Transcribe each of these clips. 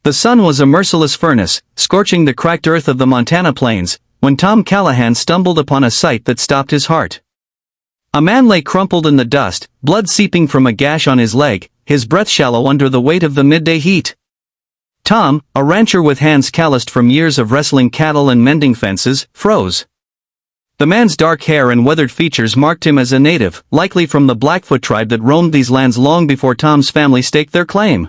The sun was a merciless furnace, scorching the cracked earth of the Montana plains, when Tom Callahan stumbled upon a sight that stopped his heart. A man lay crumpled in the dust, blood seeping from a gash on his leg, his breath shallow under the weight of the midday heat. Tom, a rancher with hands calloused from years of wrestling cattle and mending fences, froze. The man's dark hair and weathered features marked him as a native, likely from the Blackfoot tribe that roamed these lands long before Tom's family staked their claim.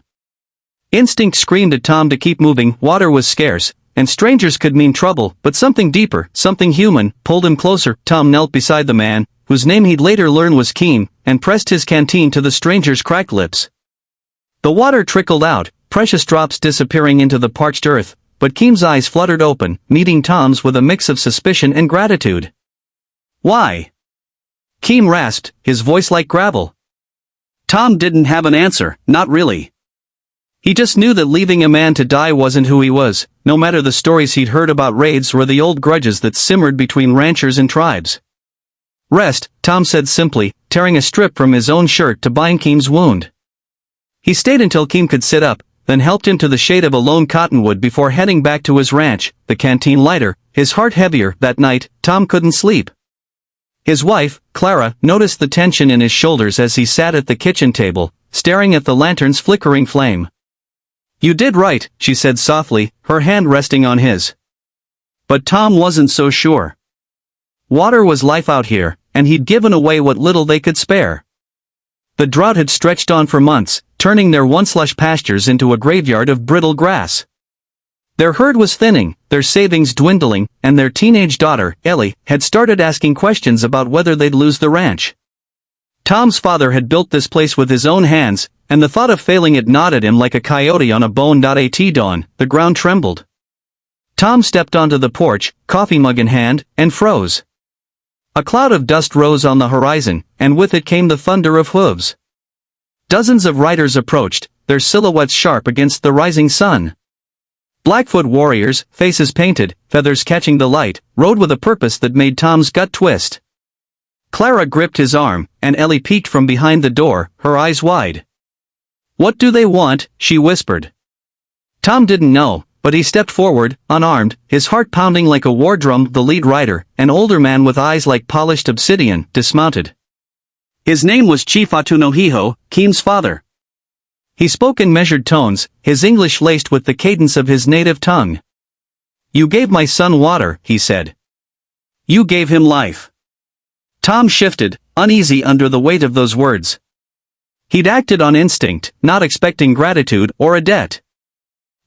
Instinct screamed at Tom to keep moving. Water was scarce, and strangers could mean trouble, but something deeper, something human, pulled him closer. Tom knelt beside the man, whose name he'd later learn was Keem, and pressed his canteen to the stranger's cracked lips. The water trickled out, precious drops disappearing into the parched earth, but Keem's eyes fluttered open, meeting Tom's with a mix of suspicion and gratitude. "Why?" Keem rasped, his voice like gravel. Tom didn't have an answer, not really. He just knew that leaving a man to die wasn't who he was, no matter the stories he'd heard about raids or the old grudges that simmered between ranchers and tribes. "Rest," Tom said simply, tearing a strip from his own shirt to bind Keem's wound. He stayed until Keem could sit up, then helped him to the shade of a lone cottonwood before heading back to his ranch, the canteen lighter, his heart heavier. That night, Tom couldn't sleep. His wife, Clara, noticed the tension in his shoulders as he sat at the kitchen table, staring at the lantern's flickering flame. "You did right," she said softly, her hand resting on his. But Tom wasn't so sure. Water was life out here, and he'd given away what little they could spare. The drought had stretched on for months, turning their once lush pastures into a graveyard of brittle grass. Their herd was thinning, their savings dwindling, and their teenage daughter, Ellie, had started asking questions about whether they'd lose the ranch. Tom's father had built this place with his own hands, and the thought of failing it gnawed at him like a coyote on a bone. At dawn, the ground trembled. Tom stepped onto the porch, coffee mug in hand, and froze. A cloud of dust rose on the horizon, and with it came the thunder of hooves. Dozens of riders approached, their silhouettes sharp against the rising sun. Blackfoot warriors, faces painted, feathers catching the light, rode with a purpose that made Tom's gut twist. Clara gripped his arm, and Ellie peeked from behind the door, her eyes wide. "What do they want?" she whispered. Tom didn't know, but he stepped forward, unarmed, his heart pounding like a war drum. The lead rider, an older man with eyes like polished obsidian, dismounted. His name was Chief Atunohiho, Keem's father. He spoke in measured tones, his English laced with the cadence of his native tongue. "You gave my son water," he said. "You gave him life." Tom shifted, uneasy under the weight of those words. He'd acted on instinct, not expecting gratitude or a debt.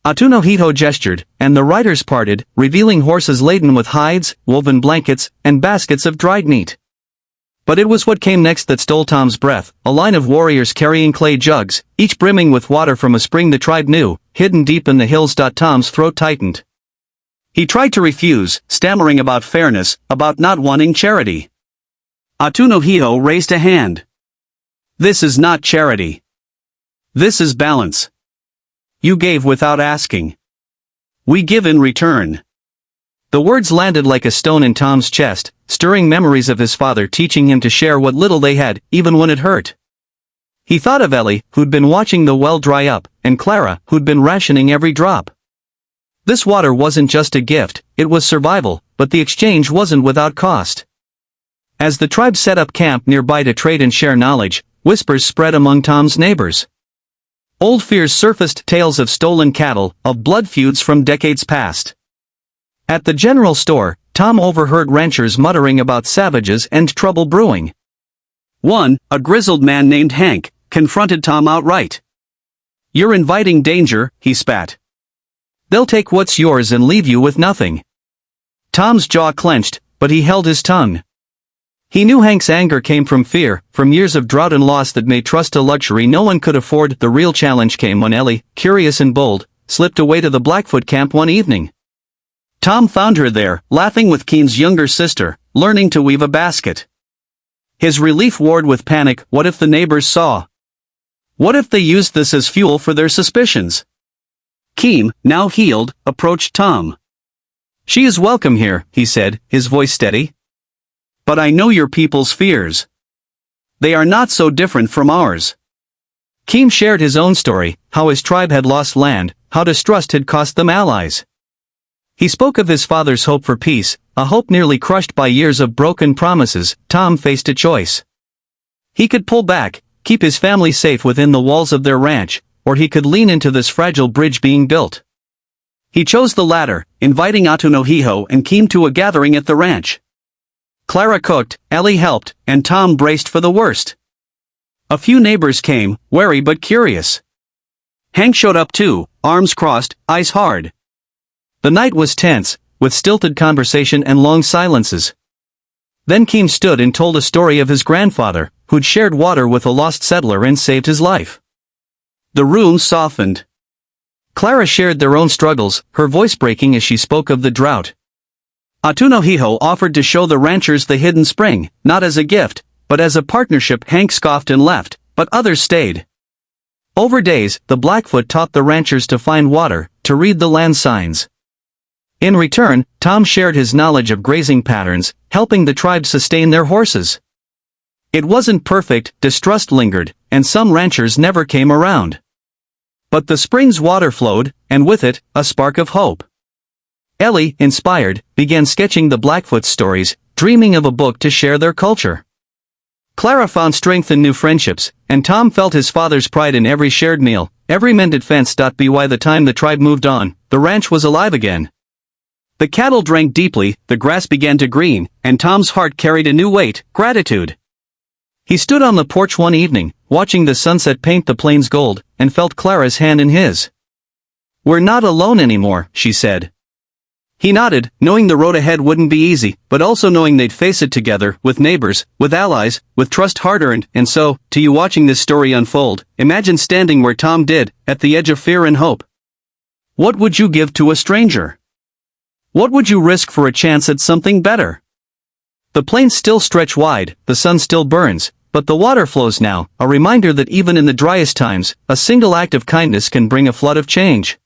Atunohiho gestured, and the riders parted, revealing horses laden with hides, woven blankets, and baskets of dried meat. But it was what came next that stole Tom's breath, a line of warriors carrying clay jugs, each brimming with water from a spring the tribe knew, hidden deep in the hills. Tom's throat tightened. He tried to refuse, stammering about fairness, about not wanting charity. Atunohiho raised a hand. "This is not charity. This is balance. You gave without asking. We give in return." The words landed like a stone in Tom's chest, stirring memories of his father teaching him to share what little they had, even when it hurt. He thought of Ellie, who'd been watching the well dry up, and Clara, who'd been rationing every drop. This water wasn't just a gift, it was survival, but the exchange wasn't without cost. As the tribe set up camp nearby to trade and share knowledge, whispers spread among Tom's neighbors. Old fears surfaced, tales of stolen cattle, of blood feuds from decades past. At the general store, Tom overheard ranchers muttering about savages and trouble brewing. One, a grizzled man named Hank, confronted Tom outright. "You're inviting danger," he spat. "They'll take what's yours and leave you with nothing." Tom's jaw clenched, but he held his tongue. He knew Hank's anger came from fear, from years of drought and loss that made trust a luxury no one could afford. The real challenge came when Ellie, curious and bold, slipped away to the Blackfoot camp one evening. Tom found her there, laughing with Keem's younger sister, learning to weave a basket. His relief warred with panic. What if the neighbors saw? What if they used this as fuel for their suspicions? Keem, now healed, approached Tom. "She is welcome here," he said, his voice steady. "But I know your people's fears. They are not so different from ours." Keem shared his own story, how his tribe had lost land, how distrust had cost them allies. He spoke of his father's hope for peace, a hope nearly crushed by years of broken promises. Tom faced a choice. He could pull back, keep his family safe within the walls of their ranch, or he could lean into this fragile bridge being built. He chose the latter, inviting Atunohiho and Keem to a gathering at the ranch. Clara cooked, Ellie helped, and Tom braced for the worst. A few neighbors came, wary but curious. Hank showed up too, arms crossed, eyes hard. The night was tense, with stilted conversation and long silences. Then Keem stood and told a story of his grandfather, who'd shared water with a lost settler and saved his life. The room softened. Clara shared their own struggles, her voice breaking as she spoke of the drought. Atunohiho offered to show the ranchers the hidden spring, not as a gift, but as a partnership. Hank scoffed and left, but others stayed. Over days, the Blackfoot taught the ranchers to find water, to read the land signs. In return, Tom shared his knowledge of grazing patterns, helping the tribe sustain their horses. It wasn't perfect, distrust lingered, and some ranchers never came around. But the spring's water flowed, and with it, a spark of hope. Ellie, inspired, began sketching the Blackfoot stories, dreaming of a book to share their culture. Clara found strength in new friendships, and Tom felt his father's pride in every shared meal, every mended fence. By the time the tribe moved on, the ranch was alive again. The cattle drank deeply, the grass began to green, and Tom's heart carried a new weight, gratitude. He stood on the porch one evening, watching the sunset paint the plains gold, and felt Clara's hand in his. "We're not alone anymore," she said. He nodded, knowing the road ahead wouldn't be easy, but also knowing they'd face it together, with neighbors, with allies, with trust hard-earned. And so, to you watching this story unfold, imagine standing where Tom did, at the edge of fear and hope. What would you give to a stranger? What would you risk for a chance at something better? The plains still stretch wide, the sun still burns, but the water flows now, a reminder that even in the driest times, a single act of kindness can bring a flood of change.